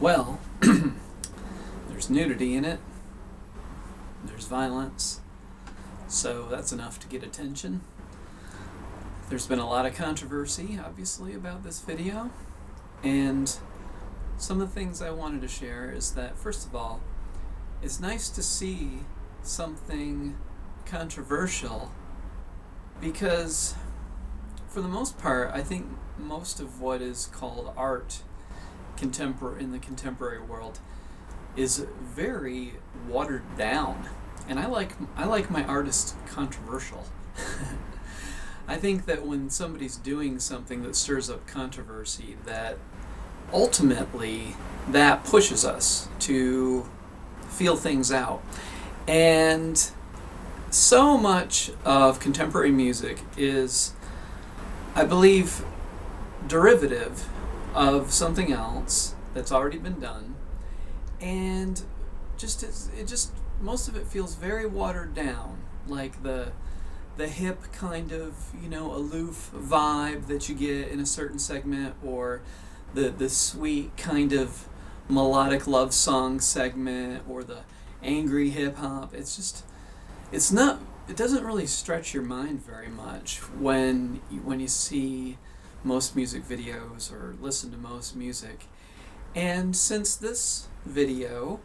Well, there's nudity in it, there's violence, so that's enough to get attention. There's been a lot of controversy, obviously, about this video, and some of the things I wanted to share is that, first of all, it's nice to see something controversial because, for the most part, I think most of what is called art in the contemporary world is very watered down, and I like my artists controversial. I think that when somebody's doing something that stirs up controversy, that ultimately that pushes us to feel things out. And so much of contemporary music is, I believe, derivative of something else that's already been done, and most of it feels very watered down, like the hip kind of, aloof vibe that you get in a certain segment, or the sweet kind of melodic love song segment, or the angry hip hop. It doesn't really stretch your mind very much when you see most music videos or listen to most music. And since this video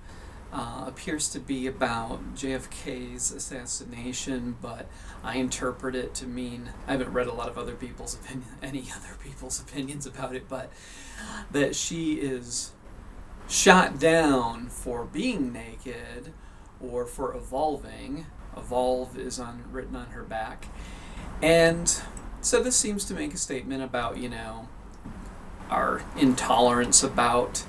appears to be about JFK's assassination, but I interpret it to mean, I haven't read a lot of any other people's opinions about it, but that she is shot down for being naked or for evolving. Evolve is written on her back. And so this seems to make a statement about, our intolerance about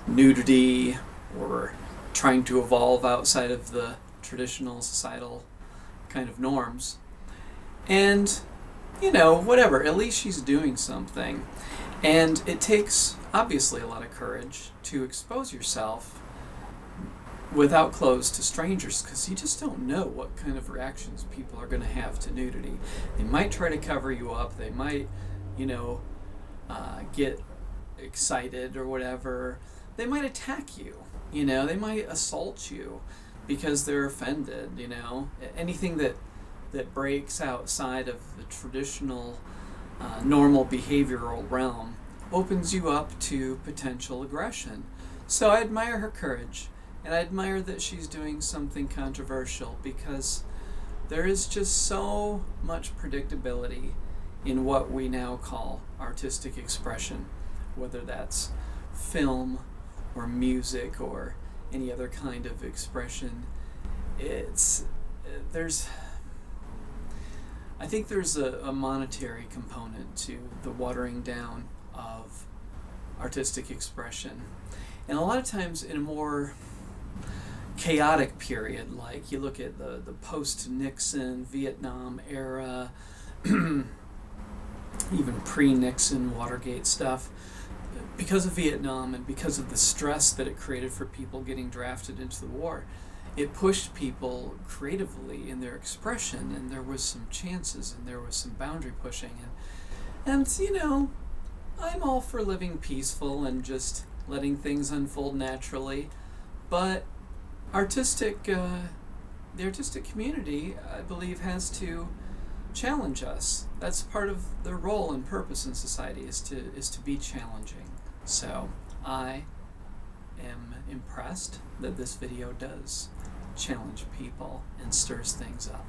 nudity, or trying to evolve outside of the traditional societal kind of norms. And, whatever, at least she's doing something. And it takes, obviously, a lot of courage to expose yourself without clothes to strangers, because you just don't know what kind of reactions people are going to have to nudity. They might try to cover you up. They might, get excited or whatever. They might attack you. They might assault you because they're offended. Anything that breaks outside of the traditional normal behavioral realm opens you up to potential aggression. So I admire her courage. And I admire that she's doing something controversial, because there is just so much predictability in what we now call artistic expression, whether that's film or music or any other kind of expression. I think there's a monetary component to the watering down of artistic expression. And a lot of times in a more chaotic period, like you look at the post-Nixon Vietnam era, even pre-Nixon Watergate stuff, because of Vietnam and because of the stress that it created for people getting drafted into the war, it pushed people creatively in their expression, and there was some chances and there was some boundary pushing, and I'm all for living peaceful and just letting things unfold naturally, but the artistic community, I believe, has to challenge us. That's part of their role and purpose in society, is to be challenging. So I am impressed that this video does challenge people and stirs things up.